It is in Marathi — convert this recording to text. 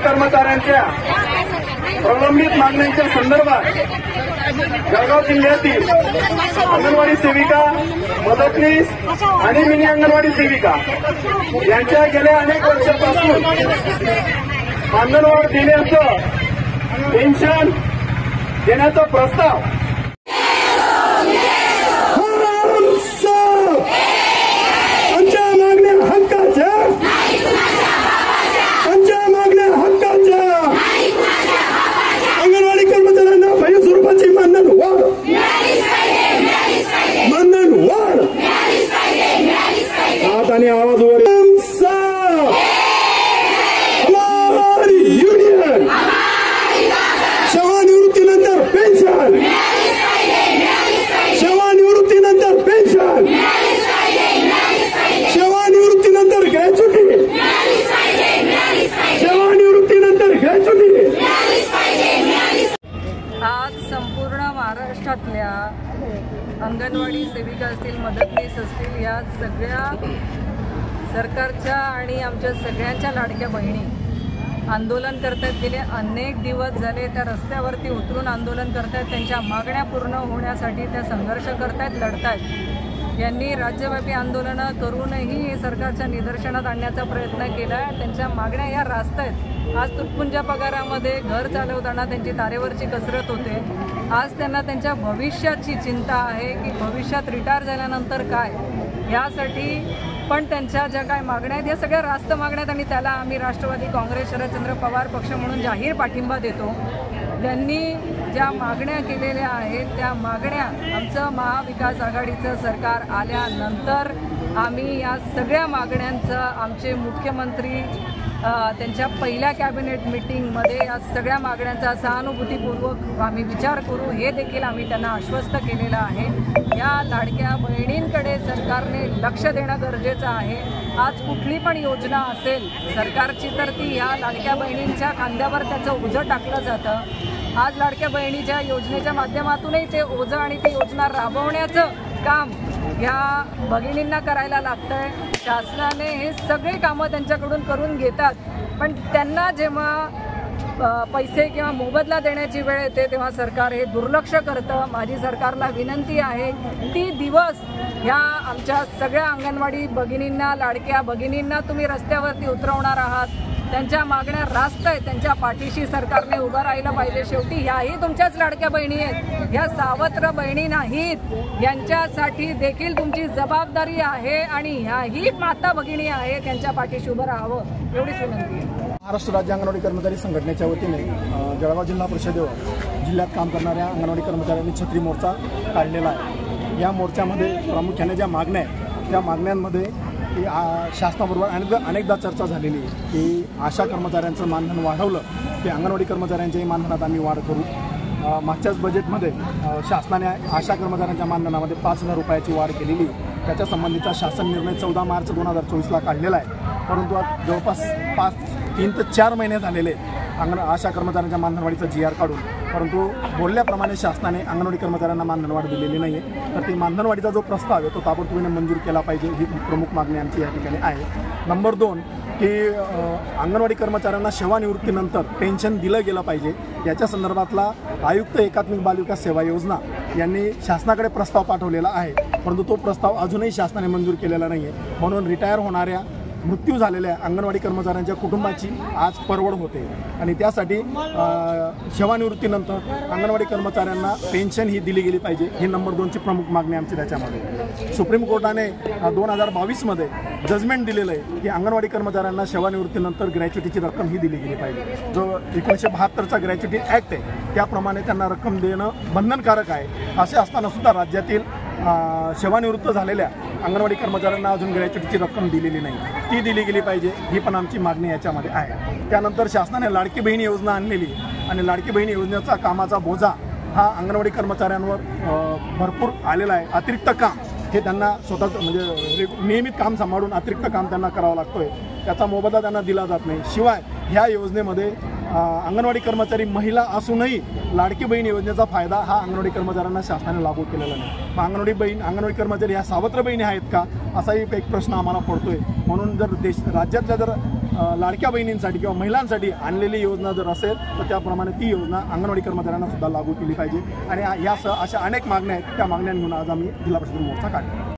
कर्मचाऱ्यांच्या प्रलंबित मागण्यांच्या संदर्भात जळगाव जिल्ह्यातील अंगणवाडी सेविका, मदतनीस आणि मिनी अंगणवाडी सेविका यांच्या गेल्या अनेक वर्षापासून मानधनवाढ देण्याचं, पेन्शन देण्याचा प्रस्ताव अंगणवाडी कर्मचाऱ्यांना पहिल्या स्वरूपाची मानधन वाढ हात आणि आवाज वर युनियन सेवानिवृत्तीनंतर पेन्शन, सेवानिवृत्तीनंतर पेन्शन, सेवानिवृत्तीनंतर ग्रॅच्युटी, सेवानिवृत्तीनंतर ग्रॅच्युटी। आज संपूर्ण महाराष्ट्रातल्या अंगणवाडी सेविका असतील, मदतनीस असतील, या सगळ्या सरकारच्या आणि आमच्या सगळ्यांच्या लाडक्या बहिणी आंदोलन करतायत। गेले अनेक दिवस झाले त्या रस्त्यावरती उतरून आंदोलन करतायत। त्यांच्या मागण्या पूर्ण होण्यासाठी त्या संघर्ष करतायत, लढतायत। यांनी राज्यव्यापी आंदोलनं करूनही हे सरकारच्या निदर्शनात आणण्याचा प्रयत्न केला आहे। त्यांच्या मागण्या या रास्त आहेत। आज तुटपुंज पगारामध्ये घर चालवताना त्यांची तारेवरची कसरत होते। आज त्यांना त्यांच्या भविष्याची चिंता आहे की भविष्यात रिटायर झाल्यानंतर काय, यासाठी पण त्यांच्या ज्या काय मागण्या आहेत या सगळ्या रास्त मागण्या आहेत आणि त्याला आम्ही राष्ट्रवादी काँग्रेस शरदचंद्र पवार पक्ष म्हणून जाहीर पाठिंबा देतो। त्यांनी ज्या मागण्या केलेल्या आहेत त्या मागण्या आमचं महाविकास आघाडीचं सरकार आल्यानंतर आम्ही या सगळ्या मागण्यांचं आमचे मुख्यमंत्री त्यांच्या पहिल्या कॅबिनेट मीटिंगमध्ये या सगळ्या मागण्यांचा सहानुभूतीपूर्वक आम्ही विचार करू, हे देखील आम्ही त्यांना आश्वस्त केलेलं आहे। या लाडक्या बहिणींकडे सरकारने लक्ष देणं गरजेचं आहे। आज कुठली पण योजना असेल सरकारची तर ती या लाडक्या बहिणींच्या खांद्यावर त्याचं ओझं टाकलं जातं। आज लाडक्या बहिणीच्या योजनेच्या माध्यमातूनही ते ओझं आणि ती योजना राबवण्याचं काम या भगिनींना करायला लागतंय। शासनाने हे सगळे कामं त्यांच्याकडून करून घेतात, पण त्यांना जेव्हा पैसे किंवा मोबदला देण्याची वेळ येते तेव्हा सरकार हे दुर्लक्ष करतं। माझी सरकारला विनंती आहे ती दिवस ह्या आमच्या सगळ्या अंगणवाडी भगिनींना, लाडक्या भगिनींना तुम्ही रस्त्यावरती उतरवणार आहात। त्यांच्या मागण्या रास्त आहेत, त्यांच्या पाठीशी सरकारने उभं राहिलं पाहिजे। शेवटी ह्याही तुमच्याच लाडक्या बहिणी आहेत, ह्या सावत्र बहिणी नाहीत। यांच्यासाठी देखील तुमची जबाबदारी आहे आणि ह्याही माता भगिनी आहेत, त्यांच्या पाठीशी उभं राहावं एवढीच विनंती आहे। महाराष्ट्र राज्य अंगणवाडी कर्मचारी संघटनेच्या वतीने जळगाव जिल्हा परिषदेवर जिल्ह्यात काम करणाऱ्या अंगणवाडी कर्मचाऱ्यांनी छत्री मोर्चा काढलेला आहे। या मोर्चामध्ये प्रामुख्याने ज्या मागण्या आहेत त्या मागण्यांमध्ये की शासनाबरोबर अनेकदा चर्चा झालेली आहे की आशा कर्मचाऱ्यांचं मानधन वाढवलं की अंगणवाडी कर्मचाऱ्यांच्याही मानधनात आम्ही वाढ करू। मागच्याच बजेटमध्ये शासनाने आशा कर्मचाऱ्यांच्या मानधनामध्ये 5,000 रुपयाची वाढ केलेली, त्याच्या संबंधीचा शासन निर्णय 14 मार्च 2024ला काढलेला आहे। परंतु आज जवळपास 3 ते 4 महिने झालेले आशा कर्मचाऱ्यांच्या मानधनवाढीचा GR काढून, परंतु बोलल्याप्रमाणे शासनाने अंगणवाडी कर्मचाऱ्यांना मानधनवाढ दिलेली नाही आहे। तर ती मानधनवाढीचा जो प्रस्ताव आहे तो ताबडतोबीने मंजूर केला पाहिजे, ही प्रमुख मागणी आमची या ठिकाणी आहे। नंबर 2 की अंगणवाडी कर्मचाऱ्यांना सेवानिवृत्तीनंतर पेन्शन दिलं गेलं पाहिजे। याच्या संदर्भातला आयुक्त एकात्मिक बालविकास सेवा योजना यांनी शासनाकडे प्रस्ताव पाठवलेला आहे, परंतु तो प्रस्ताव अजूनही शासनाने मंजूर केलेला नाही आहे। म्हणून रिटायर होणाऱ्या, मृत्यू झालेल्या अंगणवाडी कर्मचाऱ्यांच्या कुटुंबाची आज परवड होते आणि त्यासाठी सेवानिवृत्तीनंतर अंगणवाडी कर्मचाऱ्यांना पेन्शन ही दिली गेली पाहिजे, ही नंबर 2ची प्रमुख मागणी आमची। त्याच्यामध्ये सुप्रीम कोर्टाने 2022मध्ये जजमेंट दिलेलं आहे की अंगणवाडी कर्मचाऱ्यांना सेवानिवृत्तीनंतर ग्रॅच्युटीची रक्कम ही दिली गेली पाहिजे। जो 1972चा ग्रॅच्युटी ॲक्ट आहे त्याप्रमाणे त्यांना रक्कम देणं बंधनकारक आहे। असे असताना सुद्धा राज्यातील सेवानिवृत्त झालेल्या अंगणवाडी कर्मचाऱ्यांना अजून ग्रॅच्युटीची रक्कम दिलेली नाही, ती दिली गेली पाहिजे, ही पण आमची मागणी याच्यामध्ये आहे। त्यानंतर शासनाने लाडकी बहीण योजना आणलेली आणि लाडकी बहीण योजनेचा कामाचा बोजा हा अंगणवाडी कर्मचाऱ्यांवर भरपूर आलेला आहे। अतिरिक्त काम हे त्यांना स्वतःच म्हणजे नियमित काम सांभाळून अतिरिक्त काम त्यांना करावं लागतोय, त्याचा मोबदला त्यांना दिला जात नाही। शिवाय ह्या योजनेमध्ये अंगणवाडी कर्मचारी महिला असूनही लाडकी बहीण योजनेचा फायदा हा अंगणवाडी कर्मचाऱ्यांना शासनाने लागू केलेला नाही। मग अंगणवाडी कर्मचारी ह्या सावत्र बहिणी आहेत का, असाही एक प्रश्न आम्हाला पडतोय। म्हणून जर राज्यातल्या जर लाडक्या बहिणींसाठी किंवा महिलांसाठी आणलेली योजना जर असेल तर त्याप्रमाणे ती योजना अंगणवाडी कर्मचाऱ्यांना सुद्धा लागू केली पाहिजे. आणि यासह अशा अनेक मागण्या आहेत, त्या मागण्या घेऊन आज आम्ही जिल्हा परिषद मोर्चा काढला.